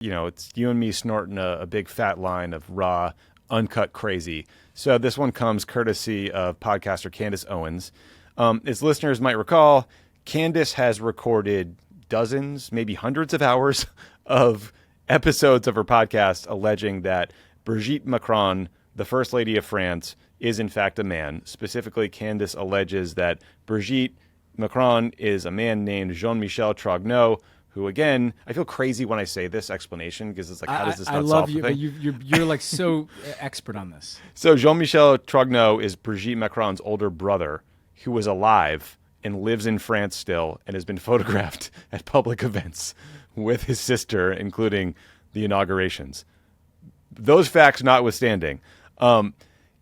it's you and me snorting a big fat line of raw, uncut crazy. So this one comes courtesy of podcaster Candace Owens. As listeners might recall, Candace has recorded dozens, maybe hundreds of hours of episodes of her podcast alleging that Brigitte Macron, the First Lady of France, is in fact a man. Specifically, Candace alleges that Brigitte Macron is a man named Jean-Michel Trogneau, who, again, I feel crazy when I say this explanation because it's like, how does this not solve the thing? I love you, but you're like so expert on this. So Jean-Michel Trogneau is Brigitte Macron's older brother who was alive and lives in France still and has been photographed at public events with his sister, including the inaugurations. Those facts notwithstanding,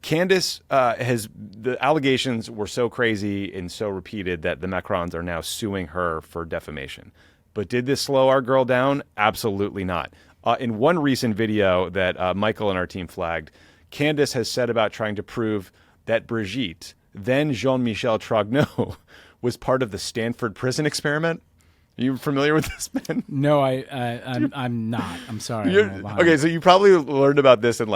Candace the allegations were so crazy and so repeated that the Macrons are now suing her for defamation. But did this slow our girl down? Absolutely not. In one recent video that Michael and our team flagged, Candace has said about trying to prove that Brigitte, then Jean-Michel Trogneau, was part of the Stanford prison experiment. Are you familiar with this, Ben? No, I'm not. I'm sorry. Okay, so you probably learned about this in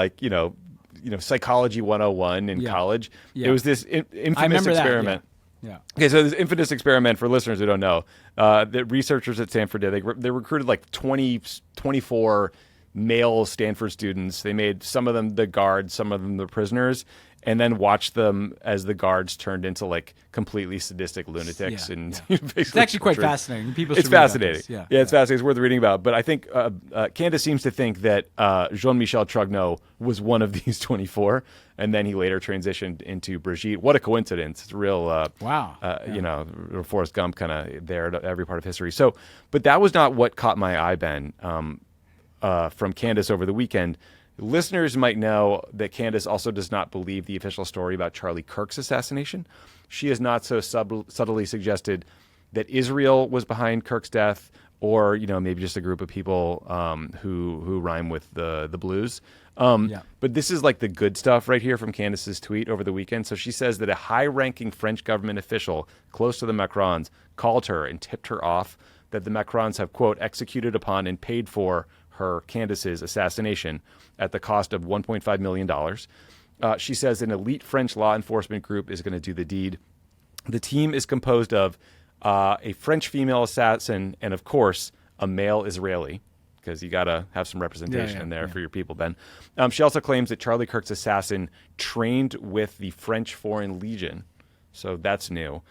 psychology 101 in college. Yeah. It was this infamous experiment. Yeah. Okay, so this infamous experiment, for listeners who don't know, that researchers at Stanford did, they recruited like 24 male Stanford students. They made some of them the guards, some of them the prisoners, and then watched them as the guards turned into like completely sadistic lunatics. Yeah, and yeah. It's actually quite fascinating. It's fascinating. It's fascinating. It's worth reading about. But I think Candace seems to think that Jean-Michel Trogneau was one of these 24, and then he later transitioned into Brigitte. What a coincidence. It's real, wow. Real Forrest Gump kind of there at every part of history. So, but that was not what caught my eye, Ben, from Candace over the weekend. Listeners might know that Candace also does not believe the official story about Charlie Kirk's assassination. She has not so subtly suggested that Israel was behind Kirk's death, or maybe just a group of people who rhyme with the blues. But this is like the good stuff right here from Candace's tweet over the weekend. So she says that a high-ranking French government official close to the Macrons called her and tipped her off that the Macrons have, quote, executed upon and paid for her, Candace's, assassination at the cost of $1.5 million. She says an elite French law enforcement group is going to do the deed. The team is composed of a French female assassin and, of course, a male Israeli, because you got to have some representation in there for your people, Ben. She also claims that Charlie Kirk's assassin trained with the French Foreign Legion. So that's new.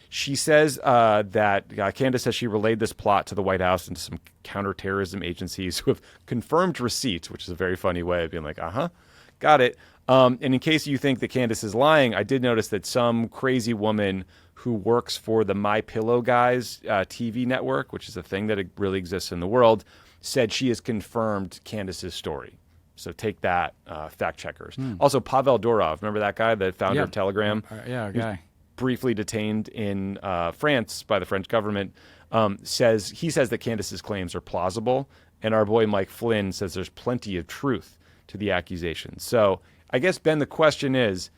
She says that Candace says she relayed this plot to the White House and to some counterterrorism agencies who have confirmed receipt, which is a very funny way of being like, got it. And in case you think that Candace is lying, I did notice that some crazy woman who works for the My Pillow Guys TV network, which is a thing that really exists in the world, said she has confirmed Candace's story. So take that, fact checkers. Also, Pavel Durov, remember that guy, the founder of Telegram? Our guy. Briefly detained in France by the French government, says that Candace's claims are plausible, and our boy Mike Flynn says there's plenty of truth to the accusations. So I guess, Ben, the question is,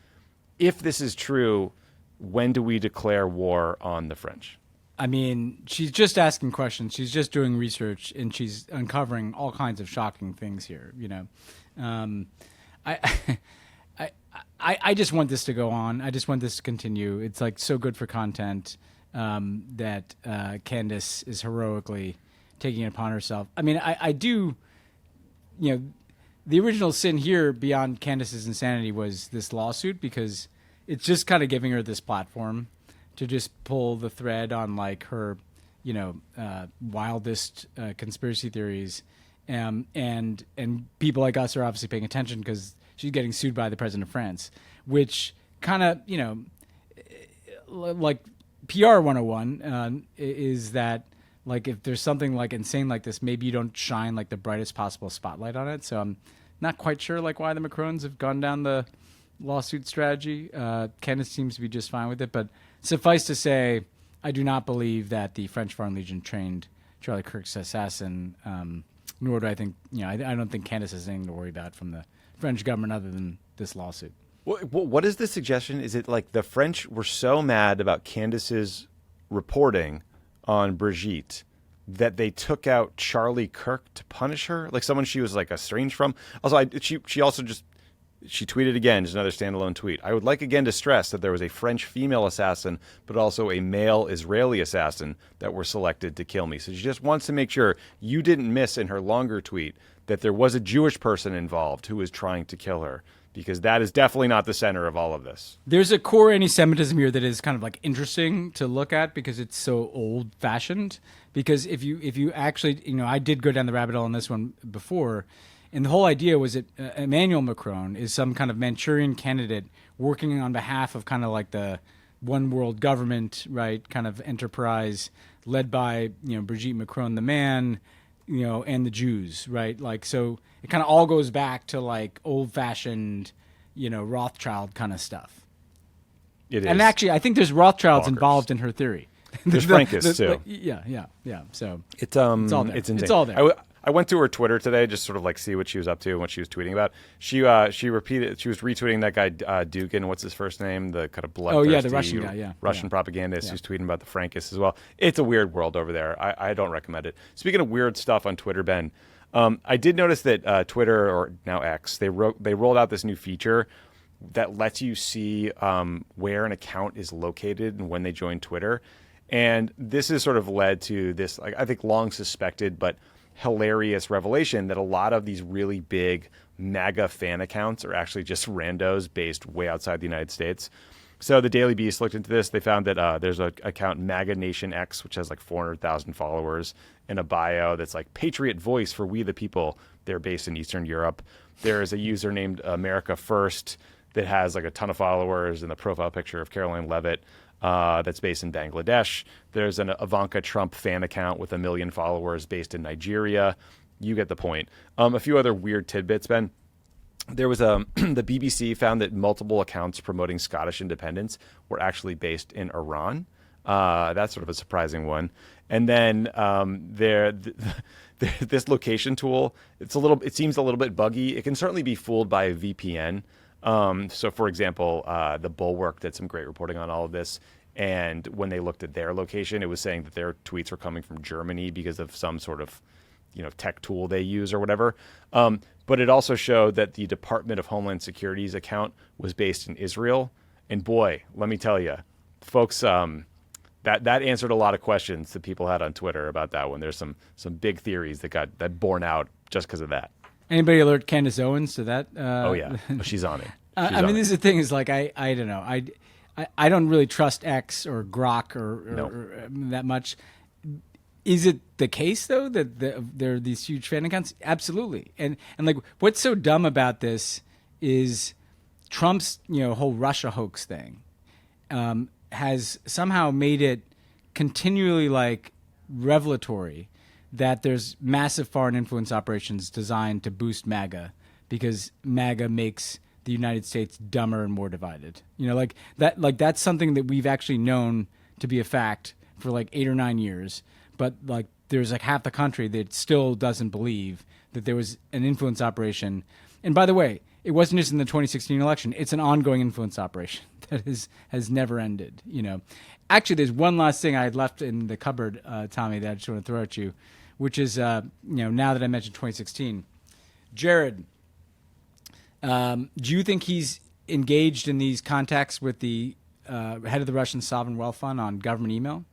if this is true, when do we declare war on the French? I mean, she's just asking questions. She's just doing research, and she's uncovering all kinds of shocking things here. I just want this to go on. I just want this to continue. It's like so good for content that Candace is heroically taking it upon herself. I mean, I do, the original sin here beyond Candace's insanity was this lawsuit, because it's just kind of giving her this platform to just pull the thread on like her, wildest conspiracy theories, and people like us are obviously paying attention because she's getting sued by the president of France, which kind of, like PR 101 is that, like, if there's something like insane like this, maybe you don't shine like the brightest possible spotlight on it. So I'm not quite sure like why the Macrons have gone down the lawsuit strategy. Candace seems to be just fine with it, but suffice to say, I do not believe that the French Foreign Legion trained Charlie Kirk's assassin, nor do I think, I don't think Candace has anything to worry about from the French government other than this lawsuit. What is the suggestion? Is it like the French were so mad about Candace's reporting on Brigitte that they took out Charlie Kirk to punish her, like someone she was like estranged from. Also, she also just she tweeted again, just another standalone tweet. I would like again to stress that there was a French female assassin, but also a male Israeli assassin that were selected to kill me. So she just wants to make sure you didn't miss in her longer tweet that there was a Jewish person involved who was trying to kill her, because that is definitely not the center of all of this. There's a core anti-Semitism here that is kind of like interesting to look at because it's so old-fashioned. Because if you actually, I did go down the rabbit hole on this one before, and the whole idea was that Emmanuel Macron is some kind of Manchurian candidate working on behalf of kind of like the one world government, right? Kind of enterprise led by, Brigitte Macron, the man, and the Jews, right? Like, so it kind of all goes back to like old fashioned, Rothschild kind of stuff. It is. And actually, I think there's Rothschilds bonkers. Involved in her theory. There's Frankists too. Like, yeah. So it's all there. It's insane. It's all there. I went to her Twitter today, just sort of like see what she was up to and what she was tweeting about. She was retweeting that guy Dugin. What's his first name? The kind of bloodthirsty the Russian guy, yeah. Russian propagandist who's tweeting about the Frankists as well. It's a weird world over there. I don't recommend it. Speaking of weird stuff on Twitter, Ben, I did notice that Twitter, or now X, they rolled out this new feature that lets you see where an account is located and when they join Twitter. And this has sort of led to this, like, I think long suspected but hilarious revelation that a lot of these really big MAGA fan accounts are actually just randos based way outside the United States. So the Daily Beast looked into this. They found that there's an account, MAGA Nation X, which has like 400,000 followers, and a bio that's like Patriot Voice for We the People. They're based in Eastern Europe. There is a user named America First that has like a ton of followers and the profile picture of Caroline Levitt. That's based in Bangladesh. There's an Ivanka Trump fan account with 1 million followers based in Nigeria. You get the point. A few other weird tidbits, Ben. There was the BBC found that multiple accounts promoting Scottish independence were actually based in Iran. That's sort of a surprising one. And then this location tool, it seems a little bit buggy. It can certainly be fooled by a VPN. So, for example, the Bulwark did some great reporting on all of this. And when they looked at their location, it was saying that their tweets were coming from Germany because of some sort of, tech tool they use or whatever. But it also showed that the Department of Homeland Security's account was based in Israel. And boy, let me tell you, folks, that answered a lot of questions that people had on Twitter about that one. There's some big theories that got borne out just because of that. Anybody alert Candace Owens to that? Oh yeah, she's on it. This is the thing. Is like I don't know. I don't really trust X or Grok or that much. Is it the case though that there are these huge fan accounts? Absolutely. And like what's so dumb about this is Trump's whole Russia hoax thing has somehow made it continually like revelatory that there's massive foreign influence operations designed to boost MAGA because MAGA makes the United States dumber and more divided. Like that's something that we've actually known to be a fact for like 8 or 9 years. But like there's like half the country that still doesn't believe that there was an influence operation. And by the way, it wasn't just in the 2016 election. It's an ongoing influence operation that has never ended. Actually, there's one last thing I had left in the cupboard, Tommy, that I just want to throw at you, which is, now that I mentioned 2016, Jared, do you think he's engaged in these contacts with the head of the Russian Sovereign Wealth Fund on government email?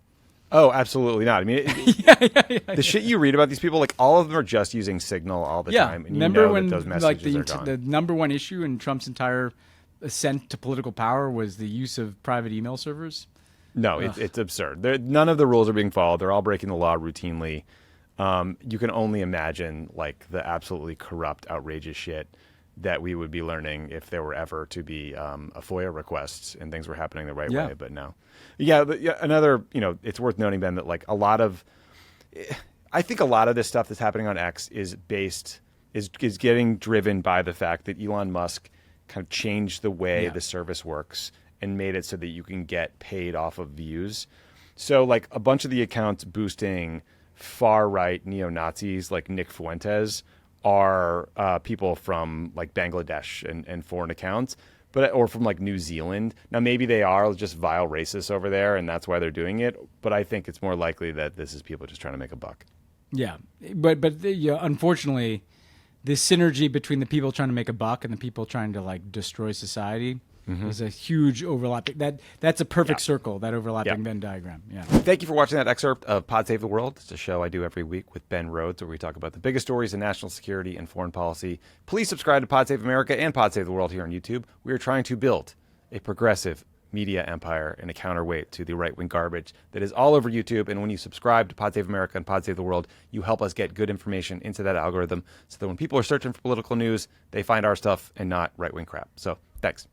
Oh, absolutely not. I mean, the shit you read about these people, like all of them are just using Signal all the time. And remember when that those messages like are gone. the number one issue in Trump's entire ascent to political power was the use of private email servers? No, it's absurd. None of the rules are being followed. They're all breaking the law routinely. You can only imagine like the absolutely corrupt, outrageous shit that we would be learning if there were ever to be a FOIA request and things were happening the right way. But no. But another, it's worth noting, Ben, that like I think a lot of this stuff that's happening on X is getting driven by the fact that Elon Musk kind of changed the way the service works and made it so that you can get paid off of views. So like a bunch of the accounts boosting far-right neo-Nazis like Nick Fuentes are people from like Bangladesh and foreign accounts. or from like New Zealand. Now maybe they are just vile racists over there, and that's why they're doing it. But I think it's more likely that this is people just trying to make a buck. Yeah, but unfortunately, this synergy between the people trying to make a buck and the people trying to like destroy society is a huge overlapping. That's a perfect circle. That overlapping Venn diagram. Yeah. Thank you for watching that excerpt of Pod Save the World. It's a show I do every week with Ben Rhodes, where we talk about the biggest stories in national security and foreign policy. Please subscribe to Pod Save America and Pod Save the World here on YouTube. We are trying to build a progressive media empire and a counterweight to the right-wing garbage that is all over YouTube. And when you subscribe to Pod Save America and Pod Save the World, you help us get good information into that algorithm so that when people are searching for political news, they find our stuff and not right-wing crap. So thanks.